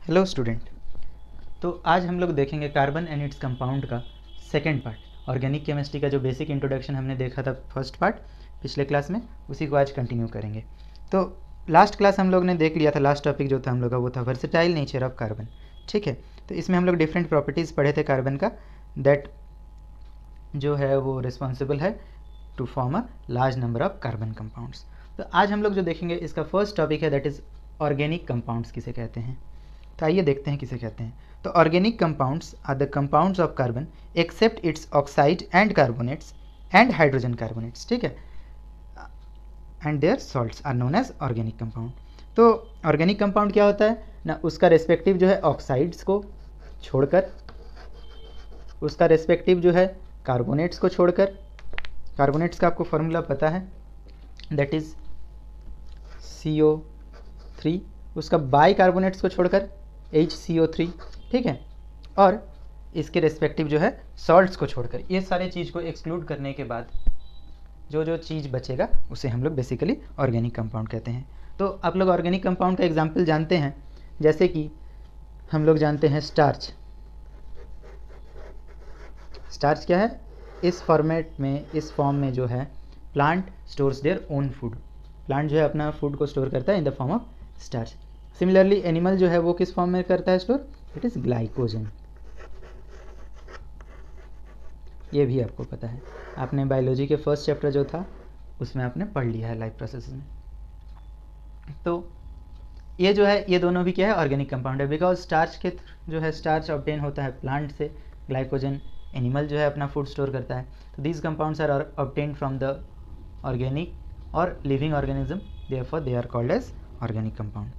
Hello student. तो आज हम लोग देखेंगे कार्बन एंड इट्स कंपाउंड का सेकेंड पार्ट। ऑर्गेनिक केमिस्ट्री का जो बेसिक इंट्रोडक्शन हमने देखा था फर्स्ट पार्ट पिछले क्लास में, उसी को आज कंटिन्यू करेंगे। तो लास्ट क्लास हम लोग ने देख लिया था, लास्ट टॉपिक जो था हम लोग का वो था वर्सेटाइल नेचर ऑफ कार्बन। ठीक है, तो इसमें हम लोग डिफरेंट प्रॉपर्टीज़ पढ़े थे कार्बन का, दैट जो है वो रिस्पॉन्सिबल है to form a large number of carbon compounds. तो आज हम लोग जो देखेंगे इसका फर्स्ट टॉपिक है दैट इज़ ऑर्गेनिक कंपाउंड्स किसे कहते हैं। तो आइए देखते हैं किसे कहते हैं। तो organic compounds are the compounds of carbon except its oxide and carbonates and hydrogen carbonates. ठीक है, and their salts are known as organic compound. तो ऑर्गेनिक कंपाउंड क्या होता है ना, उसका रेस्पेक्टिव जो है ऑक्साइड्स को छोड़कर, उसका रेस्पेक्टिव जो है कार्बोनेट्स को छोड़कर, कार्बोनेट्स का आपको फॉर्मूला पता है दैट इज CO3, उसका बाई कार्बोनेट्स को छोड़कर HCO3। ठीक है, और इसके रेस्पेक्टिव जो है सॉल्ट्स को छोड़कर, ये सारे चीज़ को एक्सक्लूड करने के बाद जो जो चीज़ बचेगा उसे हम लोग बेसिकली ऑर्गेनिक कंपाउंड कहते हैं। तो आप लोग ऑर्गेनिक कंपाउंड का एग्जांपल जानते हैं, जैसे कि हम लोग जानते हैं स्टार्च। स्टार्च क्या है, इस फॉर्मेट में, इस फॉर्म में जो है plant stores their own food, plant जो है अपना फूड को स्टोर करता है in the form of starch. Similarly animal जो है वो किस फॉर्म में करता है स्टोर, इट इज़ ग्लाइकोजन। ये भी आपको पता है, आपने बायोलॉजी के फर्स्ट चैप्टर जो था उसमें आपने पढ़ लिया है लाइफ प्रोसेस में। तो ये जो है, ये दोनों भी क्या है, ऑर्गेनिक कंपाउंड है, बिकॉज स्टार्च के जो है स्टार्च ऑब्टेन होता है प्लांट से, ग्लाइकोजन एनिमल जो है अपना फूड स्टोर करता है। तो these compounds are obtain from the organic और living organism, therefore they are called as organic compound.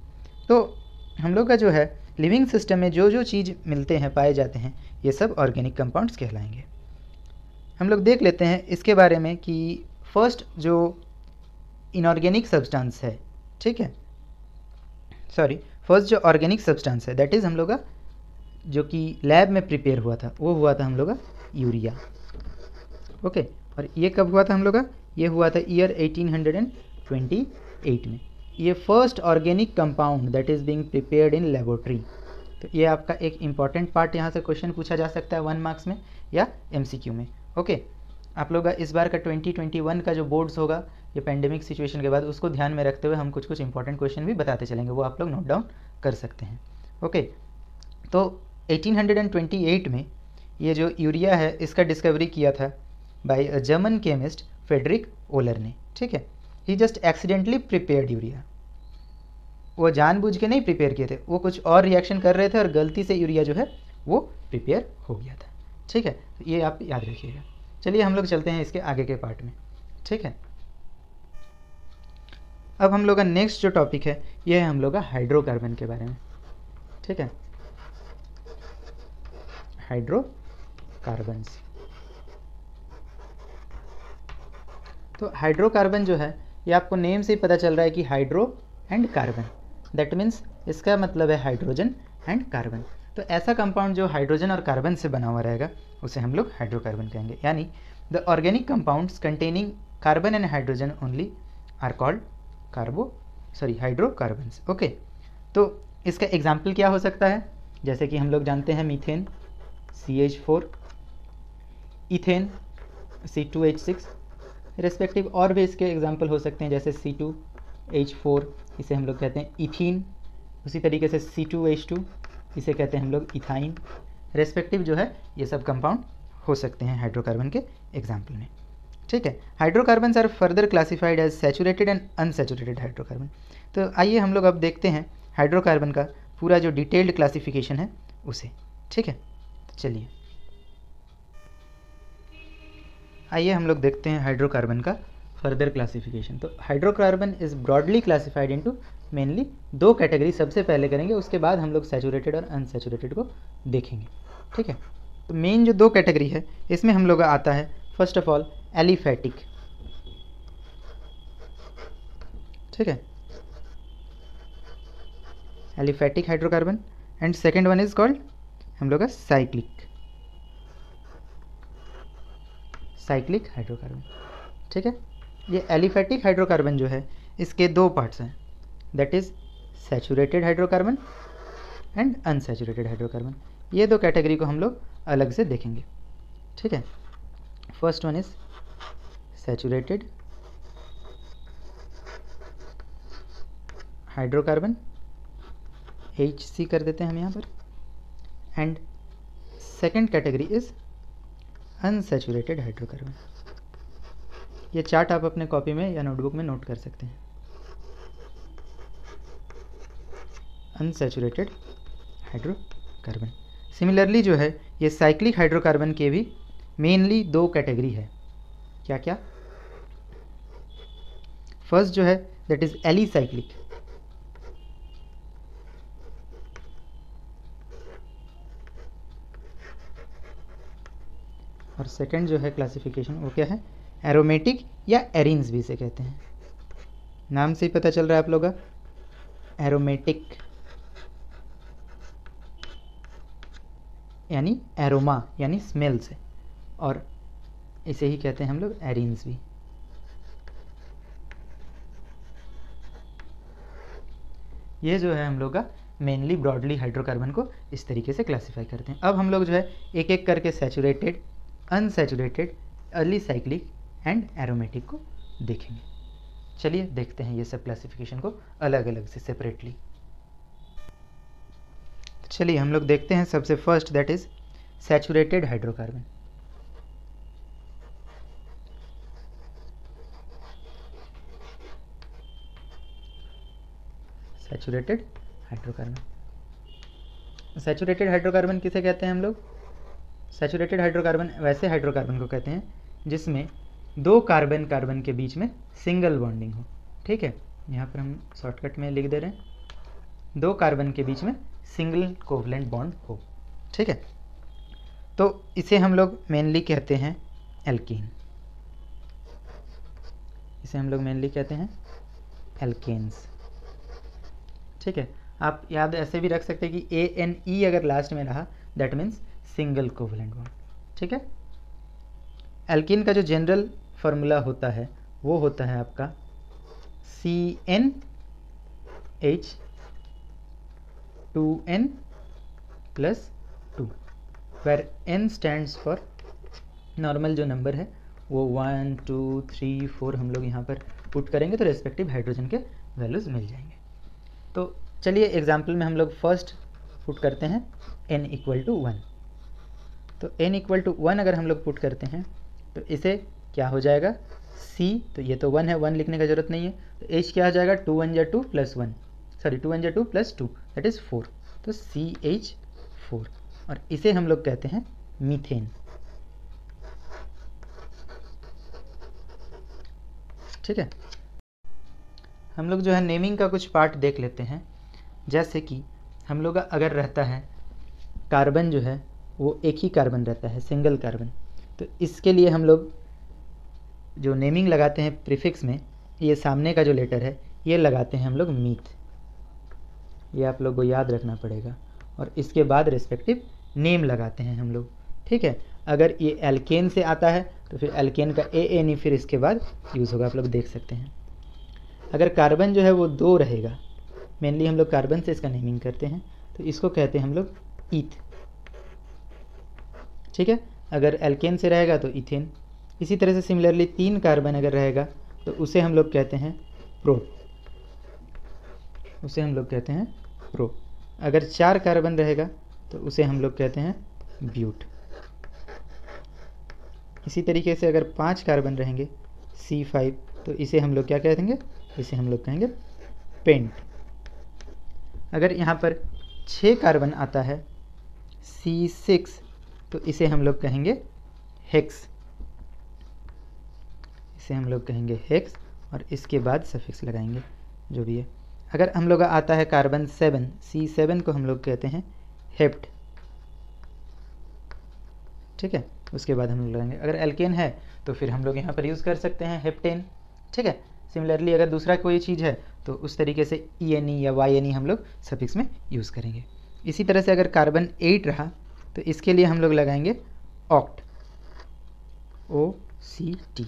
तो हम लोग का जो है लिविंग सिस्टम में जो जो चीज़ मिलते हैं, पाए जाते हैं, ये सब ऑर्गेनिक कंपाउंड्स कहलाएंगे। हम लोग देख लेते हैं इसके बारे में कि फर्स्ट जो इनऑर्गेनिक सब्सटेंस है, ठीक है, सॉरी, फर्स्ट जो ऑर्गेनिक सब्सटेंस है दैट इज़ हम लोग का जो कि लैब में प्रिपेयर हुआ था, वो हुआ था हम लोग का यूरिया। ओके, और ये कब हुआ था हम लोग का, ये हुआ था ईयर 1828 में। ये first organic compound that is being prepared in laboratory. तो ये आपका एक इंपॉर्टेंट पार्ट, यहाँ से क्वेश्चन पूछा जा सकता है 1 मार्क्स में या MCQ में। ओके, आप लोग इस बार का 2021 का जो बोर्ड्स होगा ये पेंडेमिक सिचुएशन के बाद, उसको ध्यान में रखते हुए हम कुछ कुछ इंपॉर्टेंट क्वेश्चन भी बताते चलेंगे, वो आप लोग नोट डाउन कर सकते हैं। ओके, तो 1828 में ये जो यूरिया है इसका डिस्कवरी किया था by a German chemist Friedrich Wohler ने। ठीक है, he just accidentally prepared urea, वो जानबूझ के नहीं प्रिपेयर किए थे, वो कुछ और रिएक्शन कर रहे थे और गलती से यूरिया जो है वो प्रिपेयर हो गया था। ठीक है, तो ये आप याद रखिएगा। चलिए हम लोग चलते हैं इसके आगे के पार्ट में। ठीक है, अब हम लोग का नेक्स्ट जो टॉपिक है ये है हम लोग का हाइड्रोकार्बन के बारे में। ठीक है, हाइड्रोकार्बन्स। तो हाइड्रोकार्बन जो है ये आपको नेम से ही पता चल रहा है कि hydro and carbon, that means इसका मतलब है हाइड्रोजन एंड कार्बन। तो ऐसा कंपाउंड जो हाइड्रोजन और कार्बन से बना हुआ रहेगा उसे हम लोग हाइड्रोकार्बन कहेंगे, यानी the organic compounds containing carbon and hydrogen only are called hydrocarbons. Okay, तो इसका एग्जाम्पल क्या हो सकता है, जैसे कि हम लोग जानते हैं methane CH4, ethane C2H6 respective, और भी इसके एग्जाम्पल हो सकते हैं जैसे C2H4, इसे हम लोग कहते हैं इथीन, उसी तरीके से C2H2 इसे कहते हैं हम लोग इथाइन रेस्पेक्टिव जो है, ये सब कंपाउंड हो सकते हैं हाइड्रोकार्बन के एग्जाम्पल में। ठीक है, hydrocarbons are further classified as saturated and unsaturated hydrocarbon. तो आइए हम लोग अब देखते हैं हाइड्रोकार्बन का पूरा जो डिटेल्ड क्लासिफिकेशन है उसे। ठीक है, तो चलिए आइए हम लोग देखते हैं हाइड्रोकार्बन का फर्दर क्लासिफिकेशन। तो hydrocarbon is broadly classified into mainly 2 category, सबसे पहले करेंगे, उसके बाद हम लोग सैचुरेटेड और अनसैचुरेटेड को देखेंगे। ठीक है, तो मेन जो 2 कैटेगरी है इसमें हम लोग आता है फर्स्ट ऑफ ऑल एलिफैटिक। ठीक है, aliphatic hydrocarbon, and second one is called हम लोग का साइक्लिक हाइड्रोकार्बन। ठीक है, ये एलिफैटिक हाइड्रोकार्बन जो है इसके 2 पार्ट्स हैं, that is saturated hydrocarbon and unsaturated hydrocarbon. ये दो कैटेगरी को हम लोग अलग से देखेंगे, ठीक है। First one is saturated hydrocarbon, HC कर देते हैं हम यहाँ पर, and second category is unsaturated hydrocarbon. ये चार्ट आप अपने कॉपी में या नोटबुक में नोट कर सकते हैं। Unsaturated hydrocarbon. सिमिलरली जो है ये साइक्लिक हाइड्रोकार्बन के भी मेनली दो कैटेगरी है। क्या क्या? फर्स्ट जो है दैट इज एलिसाइक्लिक, और सेकंड जो है क्लासिफिकेशन वो क्या है? एरोमेटिक या एरिन्स भी इसे कहते हैं। नाम से ही पता चल रहा है आप लोगों का, एरोमेटिक यानी एरोमा यानी स्मेल से, और इसे ही कहते हैं हम लोग एरिन्स भी। ये जो है हम लोग का मेनली ब्रॉडली हाइड्रोकार्बन को इस तरीके से क्लासिफाई करते हैं। अब हम लोग जो है एक एक करके saturated, unsaturated, early cyclic and aromatic को देखेंगे। चलिए देखते हैं ये सब क्लासिफिकेशन को अलग अलग से सेपरेटली। चलिए हम लोग देखते हैं सबसे first that is saturated hydrocarbon. Saturated hydrocarbon. Saturated hydrocarbon किसे कहते हैं हम लोग? सैचुरेटेड हाइड्रोकार्बन वैसे हाइड्रोकार्बन को कहते हैं जिसमें दो कार्बन कार्बन के बीच में सिंगल बॉन्डिंग हो, ठीक है। यहाँ पर हम शॉर्टकट में लिख दे रहे हैं, दो कार्बन के बीच में सिंगल कोवलेंट बॉन्ड हो, ठीक है। तो इसे हम लोग मेनली कहते हैं एल्कीन। इसे हम लोग मेनली कहते हैं एल्केन्स, ठीक है। आप याद ऐसे भी रख सकते हैं कि ANE अगर लास्ट में रहा that means single covalent bond, ठीक है। एल्कीन का जो जनरल फार्मूला होता है वो होता है आपका CnH2n+2, where n stands for normal जो नंबर है वो 1 2 3 4 हम लोग यहाँ पर पुट करेंगे तो रेस्पेक्टिव हाइड्रोजन के वैल्यूज़ मिल जाएंगे। तो चलिए एग्जाम्पल में हम लोग फर्स्ट पुट करते हैं n = 1। तो n = 1 अगर हम लोग पुट करते हैं तो इसे क्या हो जाएगा? C, तो ये तो 1 है, 1 लिखने का जरूरत नहीं है, तो H क्या हो जाएगा? 2 1 जा 2 + 1, सॉरी 2 1 जा 2 + 2 दैट इज़ 4, तो CH4, और इसे हम लोग कहते हैं मीथेन, ठीक है। हम लोग जो है नेमिंग का कुछ पार्ट देख लेते हैं। जैसे कि हम लोग का अगर रहता है कार्बन जो है वो एक ही कार्बन रहता है, सिंगल कार्बन, तो इसके लिए हम लोग जो नेमिंग लगाते हैं प्रीफिक्स में, ये सामने का जो लेटर है ये लगाते हैं हम लोग मीथ, ये आप लोग को याद रखना पड़ेगा, और इसके बाद रेस्पेक्टिव नेम लगाते हैं हम लोग, ठीक है। अगर ये एल्केन से आता है तो फिर एल्केन का ANE फिर इसके बाद यूज़ होगा, आप लोग देख सकते हैं। अगर कार्बन जो है वो 2 रहेगा, मेनली हम लोग कार्बन से इसका नेमिंग करते हैं, तो इसको कहते हैं हम लोग ईथ, ठीक है। अगर एल्केन से रहेगा तो इथेन। इसी तरह से सिमिलरली 3 कार्बन अगर रहेगा तो उसे हम लोग कहते हैं प्रोप, उसे हम लोग कहते हैं प्रोप। अगर 4 कार्बन रहेगा तो उसे हम लोग कहते हैं ब्यूट। इसी तरीके से अगर 5 कार्बन रहेंगे C5 तो इसे हम लोग क्या कह देंगे? इसे हम लोग कहेंगे पेंट। अगर यहाँ पर 6 कार्बन आता है C6 तो इसे हम लोग कहेंगे हेक्स, इसे हम लोग कहेंगे हेक्स, और इसके बाद सफिक्स लगाएंगे जो भी है। अगर हम लोग आता है कार्बन 7 C7 को हम लोग कहते हैं हेप्ट, ठीक है। उसके बाद हम लोग लगाएंगे, अगर एल्केन है तो फिर हम लोग यहाँ पर यूज़ कर सकते हैं हेप्टेन, ठीक है। सिमिलरली अगर दूसरा कोई चीज़ है तो उस तरीके से ENE या YNE हम लोग सफिक्स में यूज़ करेंगे। इसी तरह से अगर कार्बन 8 रहा तो इसके लिए हम लोग लगाएंगे ऑक्ट, OCT,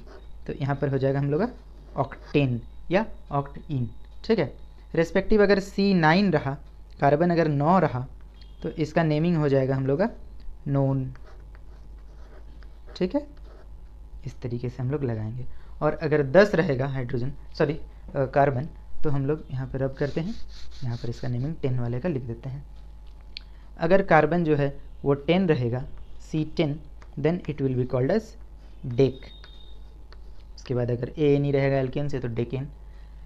तो यहाँ पर हो जाएगा हम लोग का ऑक्टेन या ऑक्टइन, ठीक है। रेस्पेक्टिव अगर C9 रहा कार्बन अगर 9 रहा तो इसका नेमिंग हो जाएगा हम लोग का नोन। ठीक है, इस तरीके से हम लोग लगाएंगे। और अगर 10 रहेगा हाइड्रोजन सॉरी कार्बन, तो हम लोग यहाँ पर रब करते हैं, यहाँ पर इसका नेमिंग 10 वाले का लिख देते हैं। अगर कार्बन जो है वो 10 रहेगा C10, then it will be called as dec. उसके बाद अगर AN रहेगा एल्केन से तो डेकेन।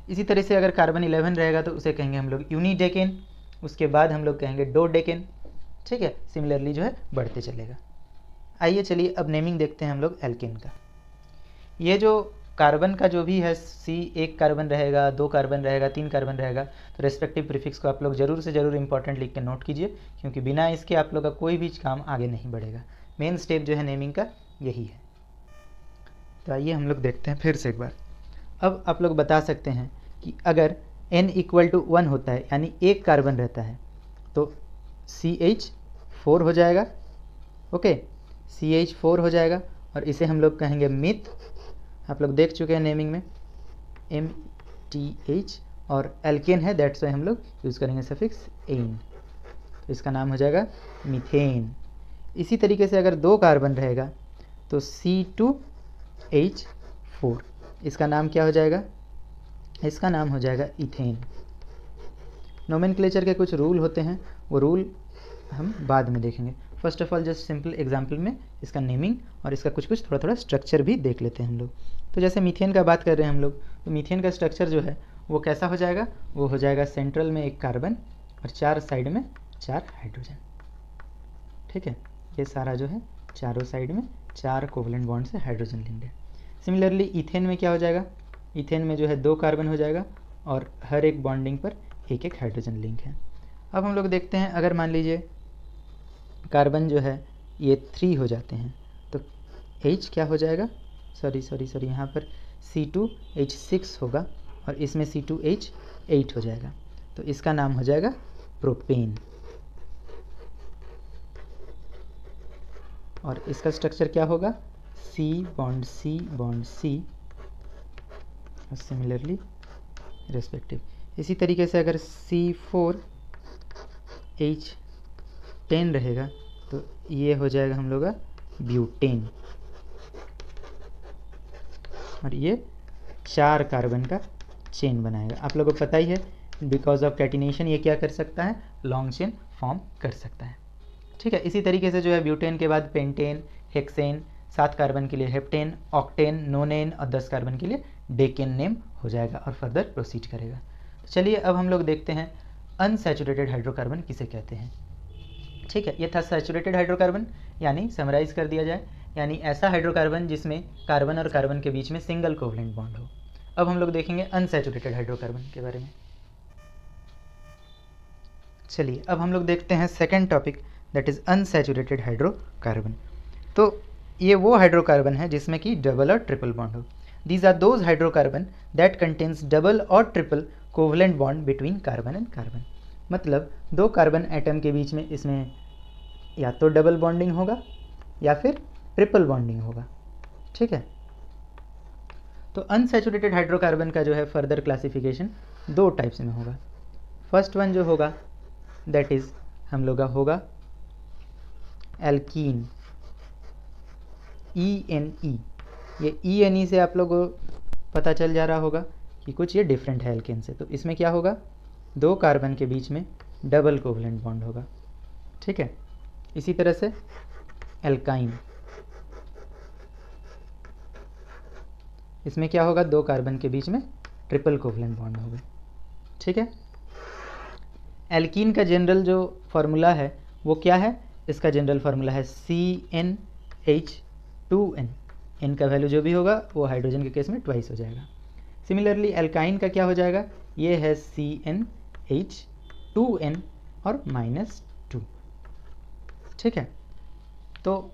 इसी तरह से अगर कार्बन 11 रहेगा तो उसे कहेंगे हम लोग यूनिडेकेन, उसके बाद हम लोग कहेंगे डोडेकेन। ठीक है, सिमिलरली जो है बढ़ते चलेगा। आइए चलिए अब नेमिंग देखते हैं हम लोग एल्केन का। ये जो कार्बन का जो भी है एक कार्बन रहेगा, 2 कार्बन रहेगा, 3 कार्बन रहेगा, तो रेस्पेक्टिव प्रीफिक्स को आप लोग ज़रूर से ज़रूर इंपॉर्टेंट लिख के नोट कीजिए, क्योंकि बिना इसके आप लोग का कोई भी काम आगे नहीं बढ़ेगा। मेन स्टेप जो है नेमिंग का यही है। तो आइए हम लोग देखते हैं फिर से एक बार। अब आप लोग बता सकते हैं कि अगर n = 1 होता है यानी एक कार्बन रहता है तो CH4 हो जाएगा। ओके, CH4 हो जाएगा और इसे हम लोग कहेंगे मिथ। आप लोग देख चुके हैं नेमिंग में MTH, और एल्केन है दैट्स वाई हम लोग यूज़ करेंगे सफिक्स एन, तो इसका नाम हो जाएगा मीथेन। इसी तरीके से अगर 2 कार्बन रहेगा तो C2H4, इसका नाम क्या हो जाएगा? इसका नाम हो जाएगा इथेन। नोमेनक्लेचर के कुछ रूल होते हैं, वो रूल हम बाद में देखेंगे। First of all just simple example में इसका नेमिंग और इसका कुछ थोड़ा थोड़ा स्ट्रक्चर भी देख लेते हैं हम लोग। तो जैसे मीथेन का बात कर रहे हैं हम लोग, तो मीथेन का स्ट्रक्चर जो है वो कैसा हो जाएगा? वो हो जाएगा सेंट्रल में एक कार्बन और 4 साइड में 4 हाइड्रोजन। ठीक है, ये सारा जो है चारों साइड में 4 कोवलेंट बॉन्ड से हाइड्रोजन लिंक्ड है। सिमिलरली इथेन में क्या हो जाएगा? इथेन में जो है 2 कार्बन हो जाएगा और हर एक बॉन्डिंग पर एक एक हाइड्रोजन लिंक है। अब हम लोग देखते हैं, अगर मान लीजिए कार्बन जो है ये 3 हो जाते हैं तो H क्या हो जाएगा? सॉरी यहाँ पर C2H6 होगा और इसमें C2H8 हो जाएगा, तो इसका नाम हो जाएगा प्रोपेन। और इसका स्ट्रक्चर क्या होगा? C bond C bond C और सिमिलरली रेस्पेक्टिव। इसी तरीके से अगर C4H10 रहेगा तो ये हो जाएगा हम लोग का ब्यूटेन, और ये 4 कार्बन का चेन बनाएगा। आप लोगों को पता ही है बिकॉज ऑफ कैटिनेशन ये क्या कर सकता है? लॉन्ग चेन फॉर्म कर सकता है। ठीक है, इसी तरीके से जो है ब्यूटेन के बाद पेंटेन, हेक्सेन, 7 कार्बन के लिए हेप्टेन, ऑक्टेन, नोनेन और 10 कार्बन के लिए डेकेन नेम हो जाएगा और फर्दर प्रोसीड करेगा। तो चलिए अब हम लोग देखते हैं अनसैचुरेटेड हाइड्रोकार्बन किसे कहते हैं। ठीक है, ये था सैचुरेटेड हाइड्रोकार्बन, यानी समराइज कर दिया जाए, यानी ऐसा हाइड्रोकार्बन जिसमें कार्बन और कार्बन के बीच में सिंगल कोवलेंट बॉन्ड हो। अब हम लोग देखेंगे अनसैचुरेटेड हाइड्रोकार्बन के बारे में। चलिए अब हम लोग देखते हैं second topic, that is unsaturated hydrocarbon. तो ये वो हाइड्रोकार्बन है जिसमें कि डबल और ट्रिपल बॉन्ड हो। These are those hydrocarbon that contains double और triple covalent bond between carbon and carbon. मतलब 2 कार्बन एटम के बीच में इसमें या तो डबल बॉन्डिंग होगा या फिर ट्रिपल बॉन्डिंग होगा। ठीक है, तो अनसैचुरेटेड हाइड्रोकार्बन का जो है फर्दर क्लासिफिकेशन 2 टाइप्स में होगा। फर्स्ट वन जो होगा दैट इज़ हम लोग का होगा एल्कीन, ENE। ये ENE से आप लोगों को पता चल जा रहा होगा कि कुछ ये डिफरेंट है एल्केन से। तो इसमें क्या होगा? 2 कार्बन के बीच में डबल कोवलेंट बॉन्ड होगा। ठीक है, इसी तरह से एल्काइन, इसमें क्या होगा? 2 कार्बन के बीच में ट्रिपल कोवलेंट बॉन्ड होगा। ठीक है, एल्कीन का जनरल जो फार्मूला है वो क्या है? इसका जनरल फार्मूला है CnH2n। n का वैल्यू जो भी होगा वो हाइड्रोजन के केस में ट्वाइस हो जाएगा। सिमिलरली एल्काइन का क्या हो जाएगा? ये है CnH2n और -2। ठीक है, तो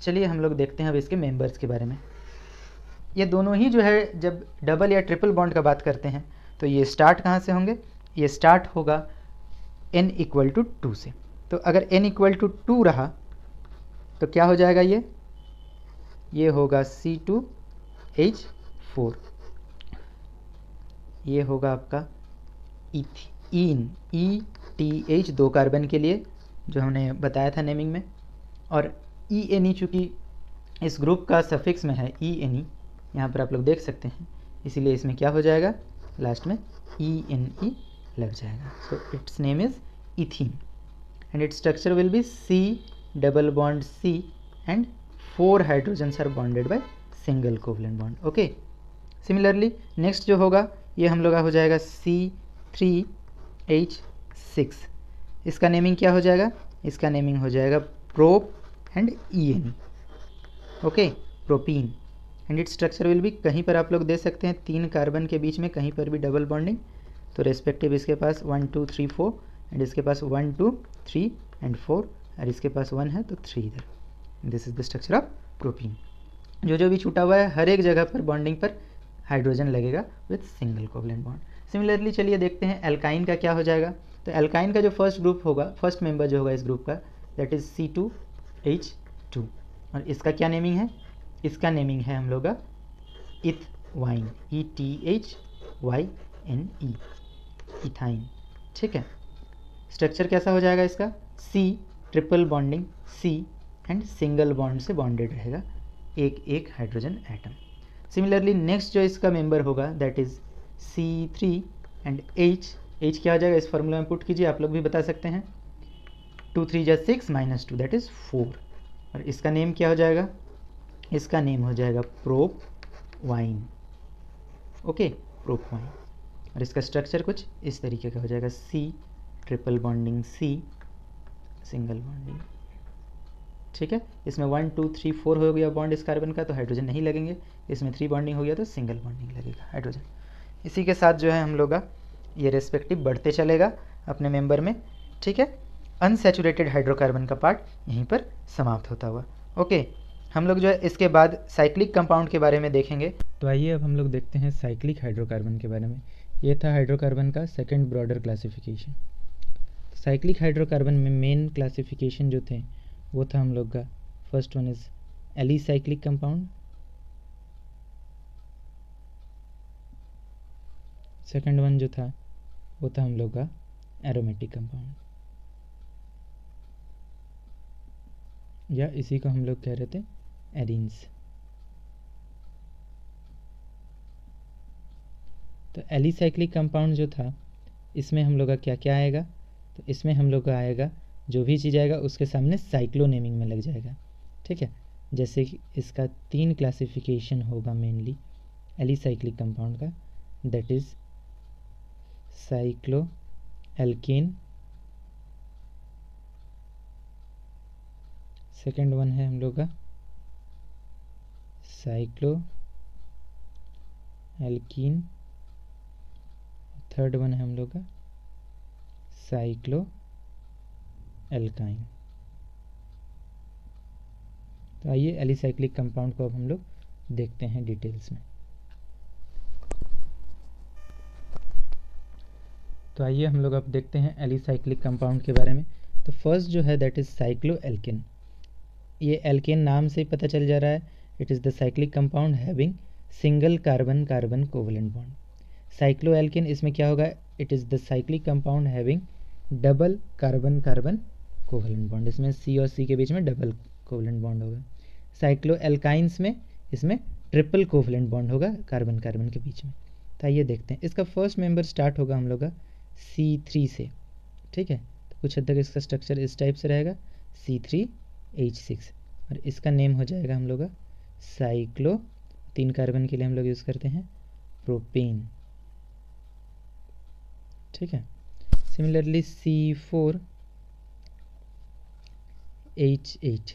चलिए हम लोग देखते हैं अब इसके मेंबर्स के बारे में। ये दोनों ही जो है जब डबल या ट्रिपल बॉन्ड का बात करते हैं तो ये स्टार्ट कहाँ से होंगे? ये स्टार्ट होगा n = 2 से। तो अगर n = 2 रहा तो क्या हो जाएगा? ये होगा C2H4, ये होगा आपका ईन, ETH 2 कार्बन के लिए जो हमने बताया था नेमिंग में, और ENE चूँकि इस ग्रुप का सफिक्स में है ENE, यहाँ पर आप लोग देख सकते हैं, इसीलिए इसमें क्या हो जाएगा, लास्ट में ENE लग जाएगा. So its name is ethene and its structure will be C double bond C and 4 hydrogens are bonded by single covalent bond. Okay, similarly next जो होगा ये हम लोग का हो जाएगा C3H6. इसका नेमिंग क्या हो जाएगा, इसका नेमिंग हो जाएगा prop and ENE. Okay, propene and its structure will B, कहीं पर आप लोग दे सकते हैं 3 कार्बन के बीच में कहीं पर भी डबल बॉन्डिंग, तो रेस्पेक्टिव इसके पास 1 2 3 4 एंड इसके पास 1 2 3 एंड 4 और इसके पास 1 है तो 3 इधर. This is the structure of propene. जो भी छूटा हुआ है हर एक जगह पर बॉन्डिंग पर हाइड्रोजन लगेगा with single covalent bond. Similarly चलिए देखते हैं एल्काइन का क्या हो जाएगा. तो एल्काइन का जो फर्स्ट ग्रुप होगा, फर्स्ट मेंबर जो होगा इस ग्रुप का, दैट इज C2H2. और इसका क्या नेमिंग है, इसका नेमिंग है हम लोग का इथवाइन, ETHYNE, इथाइन. ठीक है, स्ट्रक्चर कैसा हो जाएगा इसका, C triple bonding C and single bond से बॉन्डेड रहेगा एक हाइड्रोजन एटम. सिमिलरली नेक्स्ट जो इसका मेंबर होगा that is C3 and H क्या हो जाएगा, इस फॉर्मूला में पुट कीजिए, आप लोग भी बता सकते हैं. 2 3 जा 6 -2 दैट इज 4. और इसका नेम क्या हो जाएगा, इसका नेम हो जाएगा prop wine. Okay, prop wine. और इसका स्ट्रक्चर कुछ इस तरीके का हो जाएगा, C triple bonding C single bonding. ठीक है, इसमें 1 2 3 4 हो गया बॉन्ड इस कार्बन का तो हाइड्रोजन नहीं लगेंगे, इसमें 3 बॉन्डिंग हो गया तो सिंगल बॉन्डिंग लगेगा हाइड्रोजन. इसी के साथ जो है हम लोग का ये रेस्पेक्टिव बढ़ते चलेगा अपने मेंबर में. ठीक है, अनसैचुरेटेड हाइड्रोकार्बन का पार्ट यहीं पर समाप्त होता हुआ. ओके, हम लोग जो है इसके बाद साइक्लिक कंपाउंड के बारे में देखेंगे. तो आइए अब हम लोग देखते हैं साइक्लिक हाइड्रोकार्बन के बारे में. ये था हाइड्रोकार्बन का second broader classification. Cyclic hydrocarbon में मेन क्लासिफिकेशन जो थे वो था हम लोग का, first one is alicyclic compound, second one जो था वो था हम लोग का एरोमेटिक कंपाउंड, या इसी को हम लोग कह रहे थे एरीन्स. तो एलिसाइक्लिक कंपाउंड जो था इसमें हम लोग का क्या क्या आएगा, तो इसमें हम लोग का आएगा जो भी चीज़ आएगा उसके सामने साइक्लो नेमिंग में लग जाएगा. ठीक है, जैसे कि इसका 3 क्लासिफिकेशन होगा मेनली एलिसाइक्लिक कंपाउंड का, that is cyclo alkane, second one है हम लोग का साइक्लो एल्कीन, थर्ड वन है हम लोग का साइक्लो एल्काइन. तो आइए एलिसाइक्लिक कंपाउंड को अब हम लोग देखते हैं डिटेल्स में. तो आइए हम लोग अब देखते हैं एलिसाइक्लिक कंपाउंड के बारे में. तो फर्स्ट जो है दैट इज साइक्लो एल्केन. ये एल्केन नाम से ही पता चल जा रहा है, it is the cyclic compound having single carbon carbon covalent bond. Cyclo alkane इसमें क्या होगा, it is the cyclic compound having double carbon carbon covalent bond. इसमें C और C के बीच में डबल कोवलेंट बॉन्ड होगा. साइक्लो एल्काइंस में इसमें ट्रिपल कोवलेंट बॉन्ड होगा कार्बन कार्बन के बीच में. तो आइए देखते हैं. इसका फर्स्ट मेंबर स्टार्ट होगा हम लोग का C3 से. ठीक है, तो कुछ हद तक इसका स्ट्रक्चर इस टाइप से रहेगा, C3H6. और इसका नेम हो जाएगा हम लोग का साइक्लो, 3 कार्बन के लिए हम लोग यूज़ करते हैं प्रोपेन. ठीक है, सिमिलरली C4H8,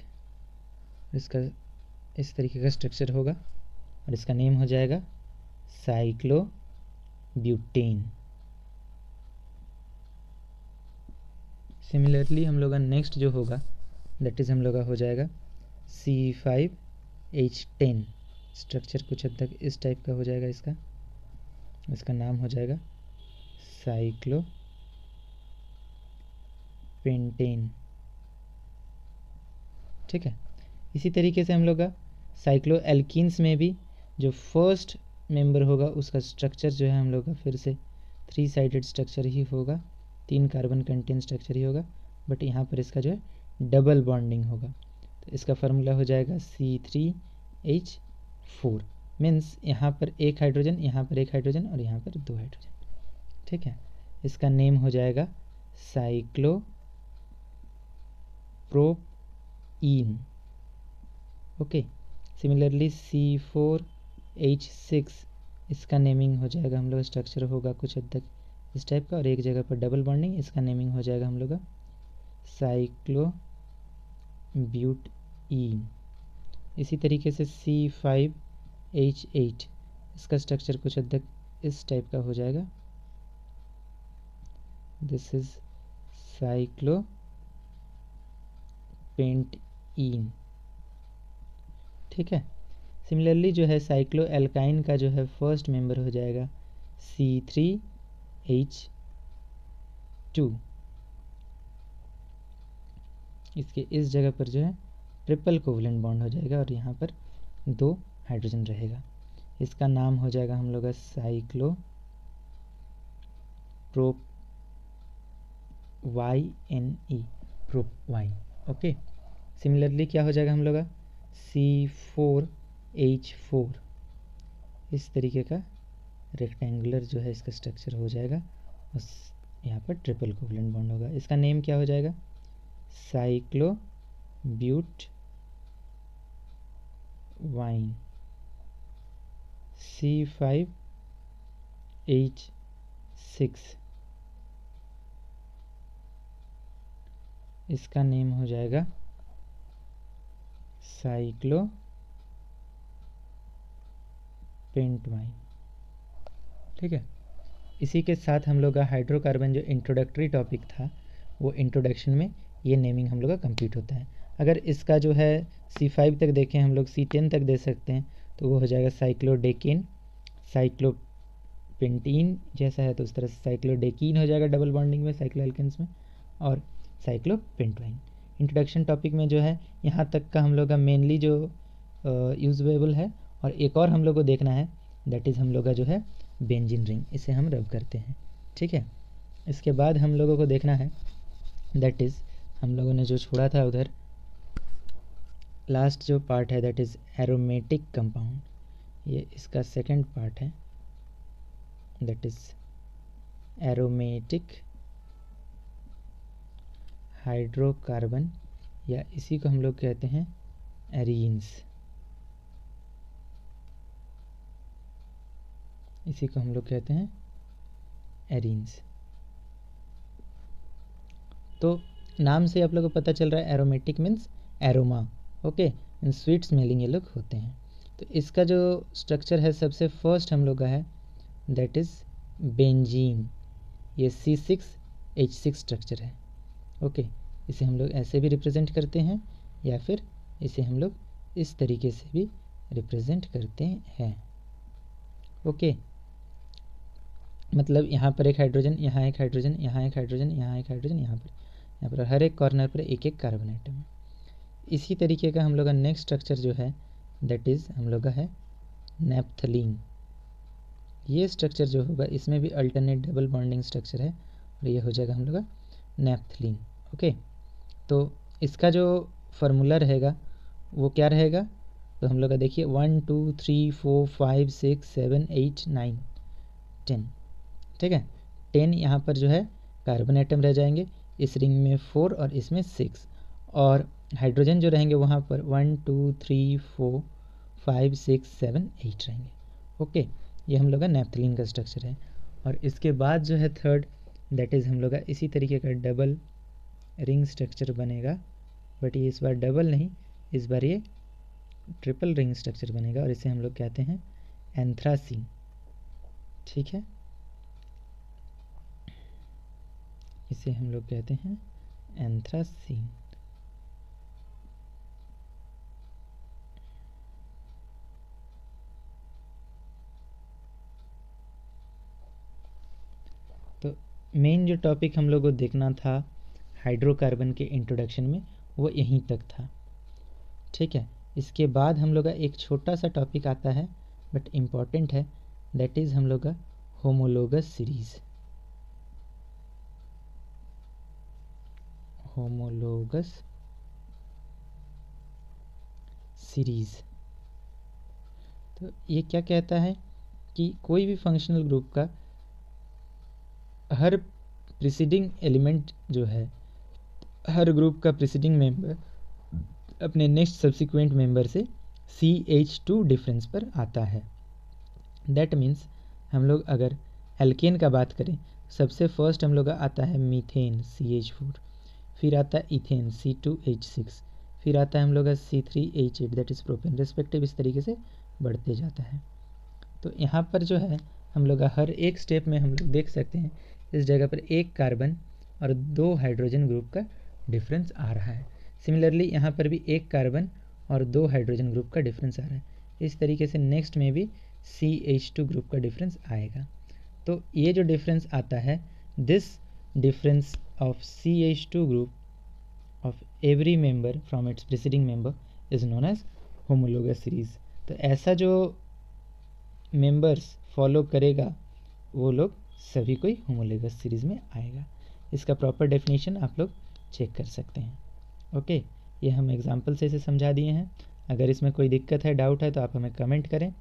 इसका इस तरीके का स्ट्रक्चर होगा और इसका नेम हो जाएगा साइक्लो ब्यूटेन. सिमिलरली हम लोग का नेक्स्ट जो होगा दैट इज़ हम लोग का हो जाएगा C5H10. स्ट्रक्चर कुछ हद तक इस टाइप का हो जाएगा इसका. इसका नाम हो जाएगा साइक्लो पेंटेन. ठीक है, इसी तरीके से हम लोग का साइक्लो एल्कीन्स में भी जो फर्स्ट मेंबर होगा उसका स्ट्रक्चर जो है हम लोग का फिर से 3 साइडेड स्ट्रक्चर ही होगा, 3 कार्बन कंटेन स्ट्रक्चर ही होगा, बट यहाँ पर इसका जो है डबल बॉन्डिंग होगा। तो इसका फार्मूला हो जाएगा C3H4, मीन्स यहाँ पर एक हाइड्रोजन, यहाँ पर एक हाइड्रोजन और यहाँ पर 2 हाइड्रोजन। ठीक है, इसका नेम हो जाएगा साइक्लोप्रोपीन। ओके, सिमिलरली C4H6, इसका नेमिंग हो जाएगा हम लोग, स्ट्रक्चर होगा कुछ हद तक इस टाइप का और एक जगह पर डबल बॉन्डिंग, इसका नेमिंग हो जाएगा हम लोग का साइक्लोब्यूटीन। इसी तरीके से C5H8, इसका स्ट्रक्चर कुछ हद तक इस टाइप का हो जाएगा, दिस इज साइक्लोपेंटीन। ठीक है, सिमिलरली जो है साइक्लो एल्काइन का जो है फर्स्ट मेंबर हो जाएगा C3H2। इसके इस जगह पर जो है ट्रिपल कोवलेंट बॉन्ड हो जाएगा और यहाँ पर 2 हाइड्रोजन रहेगा। इसका नाम हो जाएगा हम लोग का साइक्लोप्रोपाइने, प्रोपाइन। ओके, सिमिलरली क्या हो जाएगा हम लोग का C4H4, इस तरीके का रेक्टेंगुलर जो है इसका स्ट्रक्चर हो जाएगा और यहाँ पर ट्रिपल कोवलेंट बॉन्ड होगा। इसका नेम क्या हो जाएगा साइक्लोब्यूटवाइन। C5H6, इसका नेम हो जाएगा साइक्लोपेंटवाइन। ठीक है, इसी के साथ हम लोग का हाइड्रोकार्बन जो इंट्रोडक्टरी टॉपिक था वो इंट्रोडक्शन में ये नेमिंग हम लोग का कंप्लीट होता है। अगर इसका जो है C5 तक देखें हम लोग, C10 तक दे सकते हैं, तो वो हो जाएगा साइक्लोडेकिन, साइक्लोपेंटीन जैसा है तो उस तरह से साइक्लोडेकिन हो जाएगा डबल बॉन्डिंग में साइक्लोएल्केन्स में, और साइक्लोपेंटवाइन। इंट्रोडक्शन टॉपिक में जो है यहाँ तक का हम लोग का मेनली जो यूजेबल है, और एक और हम लोग को देखना है, दैट इज़ हम लोग का जो है बेंजीन रिंग, इसे हम रब करते हैं। ठीक है, इसके बाद हम लोगों को देखना है, दैट इज़ हम लोगों ने जो छोड़ा था उधर लास्ट जो पार्ट है, दैट इज़ एरोमेटिक कंपाउंड। ये इसका सेकंड पार्ट है, दैट इज़ एरोमेटिक हाइड्रोकार्बन, या इसी को हम लोग कहते हैं एरीन्स। इसी को हम लोग कहते हैं एरीन्स। तो नाम से आप लोगों को पता चल रहा है aromatic means aroma. Okay, sweet smelling ये लोग होते हैं। तो इसका जो स्ट्रक्चर है सबसे फर्स्ट हम लोग का है, दैट इज़ बेंजीन। ये C6H6 स्ट्रक्चर है। ओके, इसे हम लोग ऐसे भी रिप्रेजेंट करते हैं या फिर इसे हम लोग इस तरीके से भी रिप्रेजेंट करते हैं। ओके, मतलब यहाँ पर एक हाइड्रोजन, यहाँ एक हाइड्रोजन, यहाँ एक हाइड्रोजन, यहाँ एक हाइड्रोजन, यहाँ पर हर एक कॉर्नर पर एक एक कार्बन आइटम है। इसी तरीके का हम लोग का नेक्स्ट स्ट्रक्चर जो है दैट इज़ हम लोग का है नैप्थलीन। ये स्ट्रक्चर जो होगा इसमें भी अल्टरनेट डबल बॉन्डिंग स्ट्रक्चर है और ये हो जाएगा हम लोग का नैप्थलीन। ओके, तो इसका जो फार्मूला रहेगा वो क्या रहेगा, तो हम लोग का देखिए 1 2 3 4 5 6 7 8 9 10। ठीक है, 10 यहाँ पर जो है कार्बन आइटम रह जाएंगे, इस रिंग में 4 और इसमें 6, और हाइड्रोजन जो रहेंगे वहाँ पर 1 2 3 4 5 6 7 8 रहेंगे। ओके, ये हम लोग का नैप्थलीन का स्ट्रक्चर है। और इसके बाद जो है थर्ड, दैट इज़ हम लोग का इसी तरीके का डबल रिंग स्ट्रक्चर बनेगा, बट ये इस बार डबल नहीं, इस बार ये ट्रिपल रिंग स्ट्रक्चर बनेगा और इसे हम लोग कहते हैं एंथ्रासीन। ठीक है, इसे हम लोग कहते हैं एंथ्रासीन। तो मेन जो टॉपिक हम लोग को देखना था हाइड्रोकार्बन के इंट्रोडक्शन में वो यहीं तक था। ठीक है, इसके बाद हम लोग का एक छोटा सा टॉपिक आता है बट इम्पॉर्टेंट है, दैट इज़ हम लोग का होमोलोगस सीरीज़। Homologous series. तो ये क्या कहता है कि कोई भी फंक्शनल ग्रुप का हर प्रीसीडिंग एलिमेंट जो है, हर ग्रुप का प्रीसीडिंग मेंबर अपने नेक्स्ट सब्सिक्वेंट मेंबर से CH2 डिफरेंस पर आता है। दैट मीन्स हम लोग अगर एल्केन का बात करें, सबसे फर्स्ट हम लोग का आता है मीथेन CH4, फिर आता है इथेन C2H6, फिर आता है हम लोग का C3H8 that is propane, respective इस तरीके से बढ़ते जाता है। तो यहाँ पर जो है हम लोग हर एक स्टेप में हम लोग देख सकते हैं इस जगह पर एक कार्बन और 2 हाइड्रोजन ग्रुप का डिफरेंस आ रहा है। सिमिलरली यहाँ पर भी एक कार्बन और 2 हाइड्रोजन ग्रुप का डिफरेंस आ रहा है। इस तरीके से नेक्स्ट में भी CH2 ग्रुप का डिफरेंस आएगा। तो ये जो डिफरेंस आता है, this difference of CH2 group of every member from its preceding member is known as homologous series. तो ऐसा जो मेंबर्स फॉलो करेगा वो लोग सभी कोई होमोलोगस सीरीज में आएगा। इसका प्रॉपर डेफिनेशन आप लोग चेक कर सकते हैं। ओके, ये हम एग्जांपल से इसे समझा दिए हैं। अगर इसमें कोई दिक्कत है, डाउट है तो आप हमें कमेंट करें।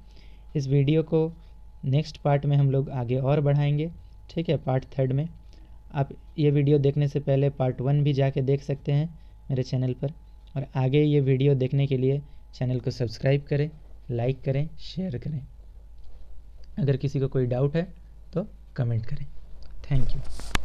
इस वीडियो को नेक्स्ट पार्ट में हम लोग आगे और बढ़ाएंगे, ठीक है, पार्ट 3 में। आप ये वीडियो देखने से पहले पार्ट 1 भी जाके देख सकते हैं मेरे चैनल पर। और आगे ये वीडियो देखने के लिए चैनल को सब्सक्राइब करें, लाइक करें, शेयर करें। अगर किसी को कोई डाउट है तो कमेंट करें। Thank you.